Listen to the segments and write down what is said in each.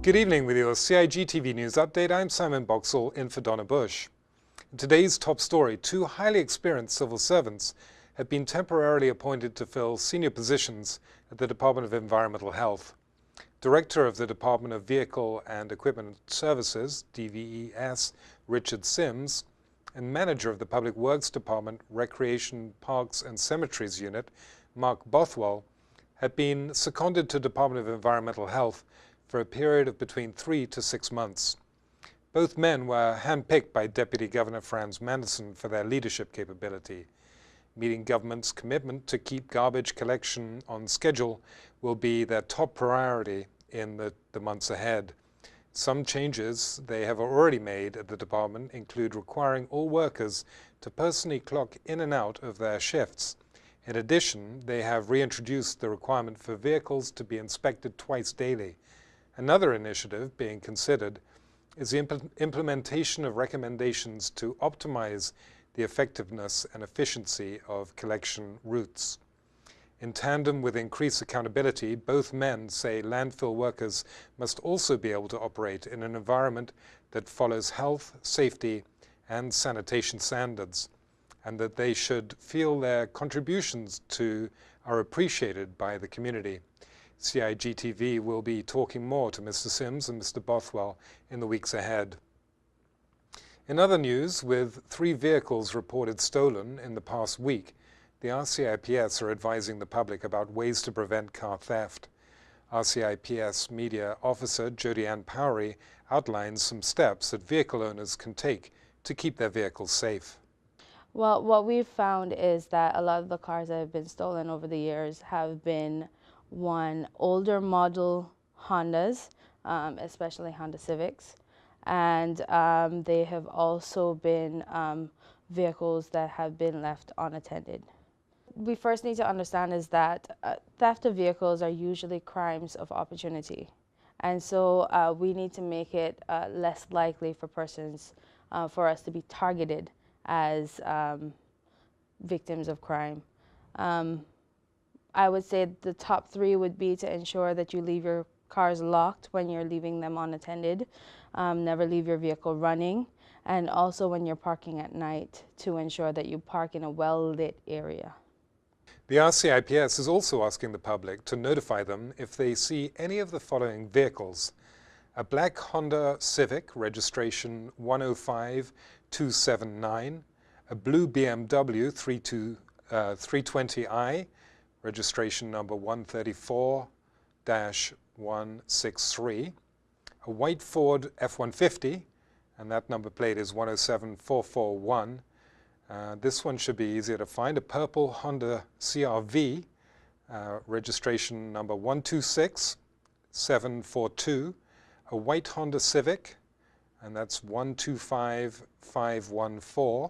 Good evening with your CIGTV News Update. I'm Simon Boxall in for Donna Bush. In today's top story, two highly experienced civil servants have been temporarily appointed to fill senior positions at the Department of Environmental Health. Director of the Department of Vehicle and Equipment Services, DVES, Richard Sims, and Manager of the Public Works Department, Recreation, Parks and Cemeteries Unit, Mark Bothwell, have been seconded to Department of Environmental Health for a period of between 3 to 6 months. Both men were handpicked by Deputy Governor Franz Manderson for their leadership capability. Meeting government's commitment to keep garbage collection on schedule will be their top priority in the months ahead. Some changes they have already made at the department include requiring all workers to personally clock in and out of their shifts. In addition, they have reintroduced the requirement for vehicles to be inspected twice daily. Another initiative being considered is the implementation of recommendations to optimize the effectiveness and efficiency of collection routes. In tandem with increased accountability, both men say landfill workers must also be able to operate in an environment that follows health, safety, and sanitation standards, and that they should feel their contributions are appreciated by the community. CIGTV will be talking more to Mr. Sims and Mr. Bothwell in the weeks ahead. In other news, with 3 vehicles reported stolen in the past week, the RCIPS are advising the public about ways to prevent car theft. RCIPS Media Officer Jody Ann Powery outlines some steps that vehicle owners can take to keep their vehicles safe. Well, what we've found is that a lot of the cars that have been stolen over the years have been older model Hondas, especially Honda Civics, and they have also been vehicles that have been left unattended. We first need to understand is that theft of vehicles are usually crimes of opportunity, and so we need to make it less likely for for us to be targeted as victims of crime. I would say the top 3 would be to ensure that you leave your cars locked when you're leaving them unattended, never leave your vehicle running, and also when you're parking at night to ensure that you park in a well-lit area. The RCIPS is also asking the public to notify them if they see any of the following vehicles: a black Honda Civic, registration 105279, a blue BMW 320i, registration number 134-163, a white Ford F-150, and that number plate is 107441. This one should be easier to find. A purple Honda CR-V, registration number 126742, a white Honda Civic, and that's 125514.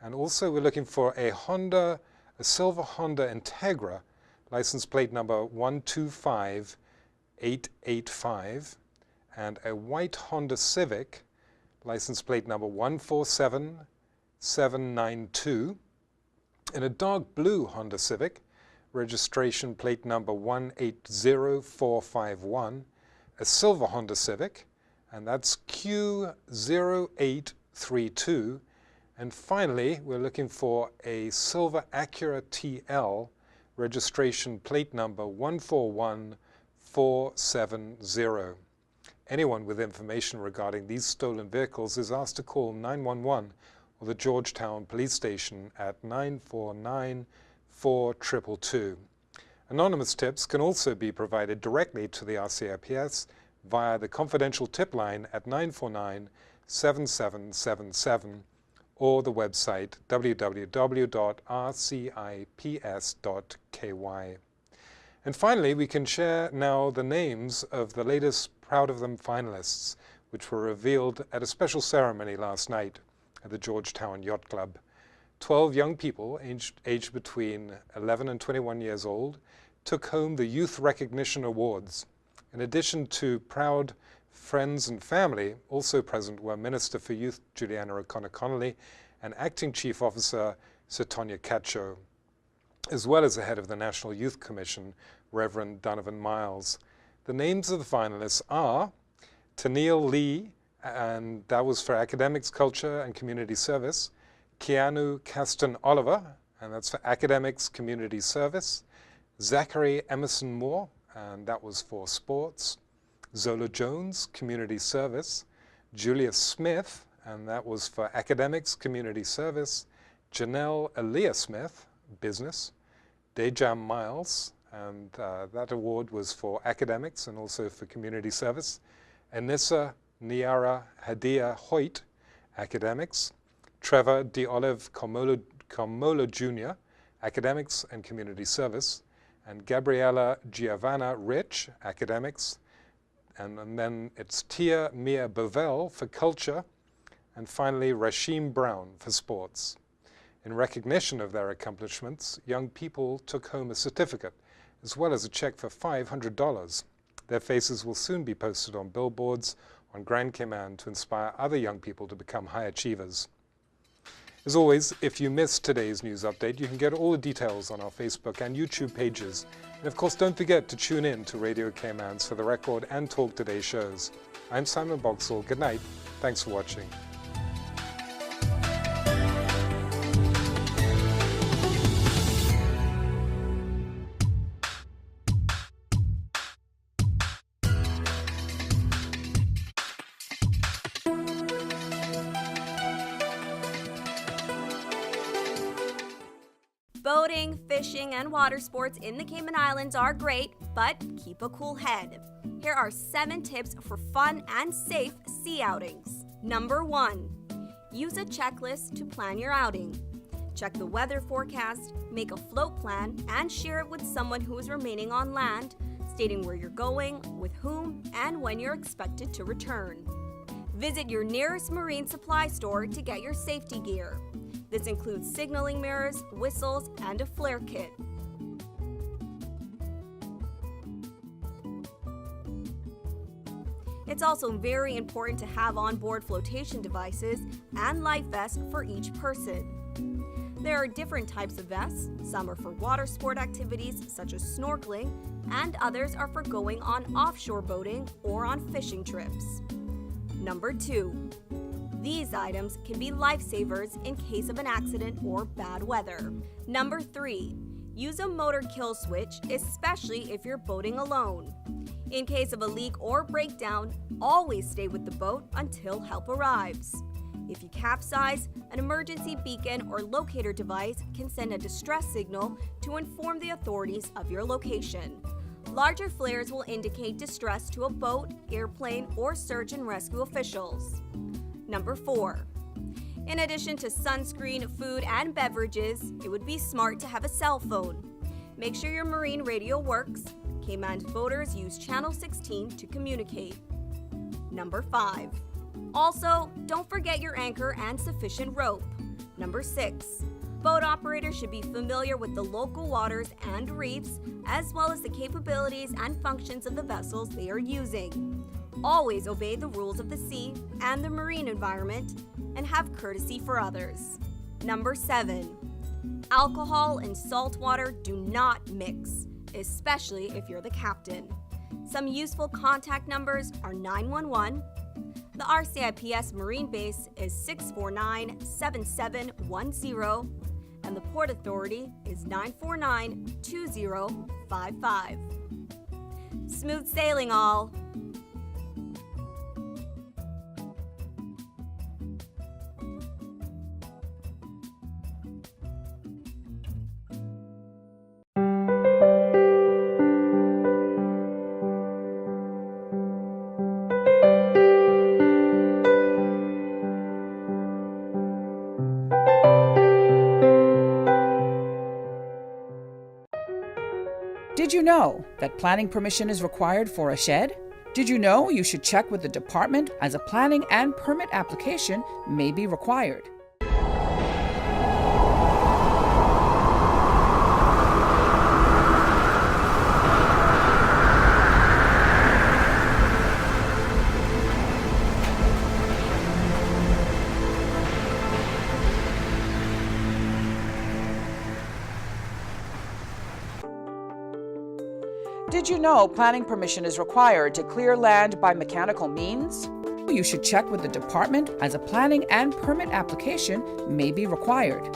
And also we're looking for a silver Honda Integra, license plate number 125885, and a white Honda Civic, license plate number 147792, and a dark blue Honda Civic, registration plate number 180451, a silver Honda Civic, and that's Q0832, and finally we're looking for a silver Acura TL, registration plate number 141470. Anyone with information regarding these stolen vehicles is asked to call 911 or the Georgetown Police Station at 949-4222. Anonymous tips can also be provided directly to the RCIPS via the confidential tip line at 949-7777 or the website www.rcips.ky. And finally, we can share now the names of the latest Proud of Them finalists, which were revealed at a special ceremony last night at the Georgetown Yacht Club. 12 young people aged between 11 and 21 years old took home the Youth Recognition Awards. In addition to proud friends and family, also present were Minister for Youth Juliana O'Connor-Connolly and Acting Chief Officer Sir Tonya Cacho, as well as the head of the National Youth Commission, Reverend Donovan Miles. The names of the finalists are Tennille Lee, and that was for Academics, Culture, and Community Service. Keanu Caston Oliver, and that's for Academics, Community Service. Zachary Emerson Moore, and that was for Sports. Zola Jones, Community Service. Julia Smith, and that was for Academics, Community Service. Janelle Aaliyah Smith, Business. Dejam Miles, and that award was for Academics and also for Community Service. Anissa Niara Hadia Hoyt, Academics. Trevor D. Olive Carmola Jr., Academics and Community Service. And Gabriella Giovanna Rich, Academics. And then it's Tia Mia Bovell for Culture. And finally, Rasheem Brown for Sports. In recognition of their accomplishments, young people took home a certificate, as well as a check for $500. Their faces will soon be posted on billboards on Grand Cayman to inspire other young people to become high achievers. As always, if you missed today's news update, you can get all the details on our Facebook and YouTube pages. And of course, don't forget to tune in to Radio Caymans for the Record and Talk Today shows. I'm Simon Boxall. Good night. Thanks for watching. Boating, fishing, and water sports in the Cayman Islands are great, but keep a cool head. Here are 7 tips for fun and safe sea outings. Number 1. Use a checklist to plan your outing. Check the weather forecast, make a float plan, and share it with someone who is remaining on land, stating where you're going, with whom, and when you're expected to return. Visit your nearest marine supply store to get your safety gear. This includes signaling mirrors, whistles, and a flare kit. It's also very important to have onboard flotation devices and life vests for each person. There are different types of vests. Some are for water sport activities such as snorkeling, and others are for going on offshore boating or on fishing trips. Number 2. These items can be lifesavers in case of an accident or bad weather. Number 3. Use a motor kill switch, especially if you're boating alone. In case of a leak or breakdown, always stay with the boat until help arrives. If you capsize, an emergency beacon or locator device can send a distress signal to inform the authorities of your location. Larger flares will indicate distress to a boat, airplane, or search and rescue officials. Number 4. In addition to sunscreen, food, and beverages, it would be smart to have a cell phone. Make sure your marine radio works. Cayman's boaters use Channel 16 to communicate. Number 5. Also, don't forget your anchor and sufficient rope. Number 6. Boat operators should be familiar with the local waters and reefs, as well as the capabilities and functions of the vessels they are using. Always obey the rules of the sea and the marine environment, and have courtesy for others. Number 7. Alcohol and salt water do not mix, especially if you're the captain. Some useful contact numbers are 911. The RCIPS Marine Base is 649-7710, and the Port Authority is 949-2055. Smooth sailing, all! Did you know that planning permission is required for a shed? Did you know you should check with the department as a planning and permit application may be required? Did you know planning permission is required to clear land by mechanical means? You should check with the department as a planning and permit application may be required.